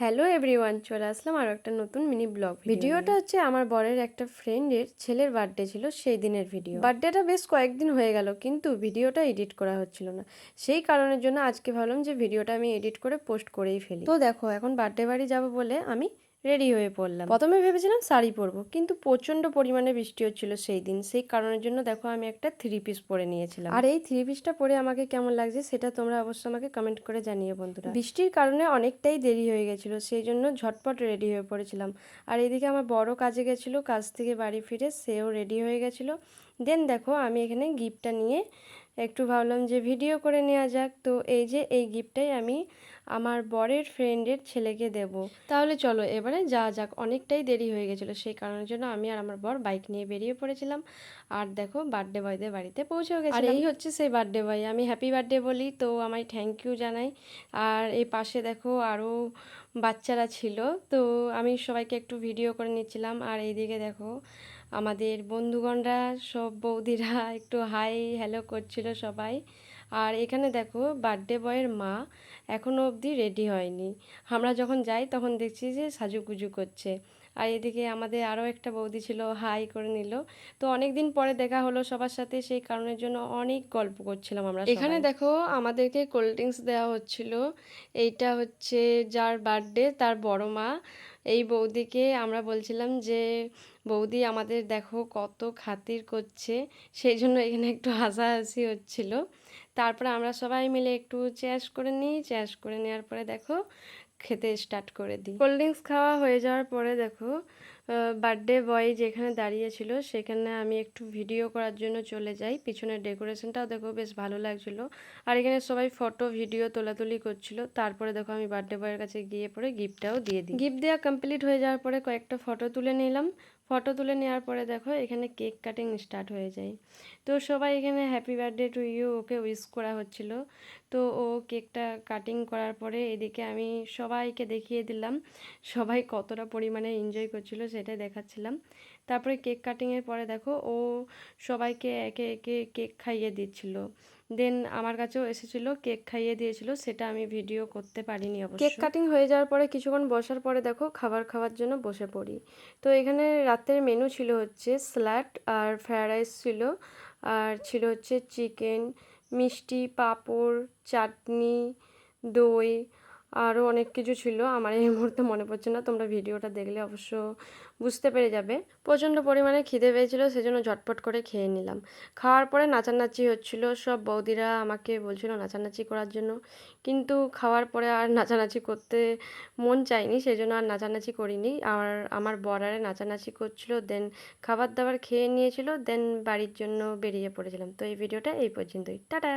Hello everyone, চলে আসলাম আরও একটা নতুন মিনি ব্লগ ভিডিওটা হচ্ছে আমার বরের একটা ফ্রেন্ডের ছেলের বার্থডে ছিল সেই দিনের ভিডিও। বার্থডেটা বেশ কয়েকদিন হয়ে গেল, কিন্তু ভিডিওটা এডিট করা হচ্ছিল না। সেই কারণের জন্য আজকে ভাবলাম যে ভিডিওটা আমি এডিট করে পোস্ট করেই ফেলি। তো দেখো, এখন বার্থডে বাড়ি যাবো বলে আমি রেডি হয়ে পড়লাম। প্রথমে ভেবেছিলাম শাড়ি পরবো, কিন্তু প্রচণ্ড পরিমাণে বৃষ্টি হচ্ছিল সেই দিন। সেই কারণের জন্য দেখো আমি একটা 3 পিস পরে নিয়েছিলাম। আর এই 3 পিসটা পরে আমাকে কেমন লাগছে সেটা তোমরা অবশ্যই আমাকে কমেন্ট করে জানিয়ে বন্ধুরা। বৃষ্টির কারণে অনেকটাই দেরি হয়ে গেছিলো, সেই জন্য ঝটপট রেডি হয়ে পড়েছিলাম। আর এদিকে আমার বড় কাজে গেছিলো, কাজ থেকে বাড়ি ফিরে সেও রেডি হয়ে গেছিলো। দেন দেখো আমি এখানে গিফটটা নিয়ে একটু ভাবলাম যে ভিডিও করে নেওয়া যাক। তো এই যে এই গিফটটাই আমি আমার বরের ফ্রেন্ডের ছেলেকে দেব। তাহলে চলো এবারে যাওয়া যাক। অনেকটাই দেরি হয়ে গেছিলো, সেই কারণের জন্য আমি আর আমার বর বাইক নিয়ে বেরিয়ে পড়েছিলাম। আর দেখো বার্থডে বয়দের বাড়িতে পৌঁছেও গেছে। আর এই হচ্ছে সেই বার্থডে বয়। আমি হ্যাপি বার্থডে বলি তো আমায় থ্যাংক ইউ জানাই। আর এই পাশে দেখো আরও বাচ্চারা ছিল, তো আমি সবাইকে একটু ভিডিও করে নিচ্ছিলাম। আর এইদিকে দেখো আমাদের বন্ধুগণরা সব বৌদিরা একটু হাই হ্যালো করছিল সবাই। আর এখানে দেখো বার্থডে বয়ের মা এখনও অবধি রেডি হয়নি। আমরা যখন যাই তখন দেখছি যে সাজুগুজু করছে। আর এদিকে আমাদের আরও একটা বৌদি ছিল, হাই করে নিল। তো অনেক দিন পরে দেখা হলো সবার সাথে, সেই কারণের জন্য অনেক গল্প করছিলাম আমরা। এখানে দেখো আমাদেরকে কোল্ড ড্রিঙ্কস দেওয়া হচ্ছিল। এইটা হচ্ছে যার বার্থডে তার বড় মা। এই বৌদিকে আমরা বলছিলাম যে বৌদি আমাদের দেখো কত খাতির করছে, সেই জন্য এখানে একটু হাসাহাসি হচ্ছিল। তারপরে আমরা সবাই মিলে একটু চ্যাশ করে নিই। চ্যাশ করে নেওয়ার পরে দেখো খেতে স্টার্ট করে দিই। কোল্ড ড্রিঙ্কস খাওয়া হয়ে যাওয়ার পরে দেখো বার্থডে বয় যেখানে দাঁড়িয়েছিল সেখানে আমি একটু ভিডিও করার জন্য চলে যাই। পিছনের ডেকোরেশনটাও দেখো বেশ ভালো লাগছিলো। আর এখানে সবাই ফটো ভিডিও তোলাতুলি করছিল। তারপরে দেখো আমি বার্থডে বয়ের কাছে গিয়ে পরে গিফটটাও দিয়ে দিই। গিফট দেওয়া কমপ্লিট হয়ে যাওয়ার পরে কয়েকটা ফটো তুলে নিলাম। ফটো তুলে নেওয়ার পরে দেখো এখানে কেক কাটিং স্টার্ট হয়ে যায়। তো সবাই এখানে happy birthday to you okay wish করা হচ্ছিল। তো ও কেকটা কাটিং করার পরে এদিকে আমি সবাইকে দেখিয়ে দিলাম সবাই কতটা পরিমাণে এনজয় করছিল সেটাই দেখাচ্ছিলাম। তারপরে কেক কাটিংয়ের পরে দেখো ও সবাইকে একে একে কেক খাইয়ে দিচ্ছিল। দেন আমার কাছেও এসেছিল, কেক খাইয়ে দিয়েছিল, সেটা আমি ভিডিও করতে পারিনি অবশ্য। কেক কাটিং হয়ে যাওয়ার পরে কিছুক্ষণ বসার পরে দেখো খাবার খাওয়ার জন্য বসে পড়ি। তো এখানে রাতের মেনু ছিল হচ্ছে স্যালাড আর ফ্রায়েড রাইস ছিল, আর ছিল হচ্ছে চিকেন, মিষ্টি, পাঁপড়, চাটনি, দই, আরও অনেক কিছু ছিল। আমার এই মুহূর্তে মনে পড়ছে না, তোমরা ভিডিওটা দেখলে অবশ্য বুঝতে পেরে যাবে। প্রচণ্ড পরিমাণে খিদে পেয়েছিল, সেজন্য ঝটপট করে খেয়ে নিলাম। খাওয়ার পরে নাচানাচি হচ্ছিল, সব বৌদিরা আমাকে বলছিল নাচানাচি করার জন্য, কিন্তু খাওয়ার পরে আর নাচানাচি করতে মন চায়নি, সেই জন্য আর নাচানাচি করিনি। আর আমার বরারে নাচানাচি করছিল। দেন খাবার দাবার খেয়ে নিয়েছিল, দেন বাড়ির জন্য বেরিয়ে পড়েছিলাম। তো এই ভিডিওটা এই পর্যন্তই, টাটা।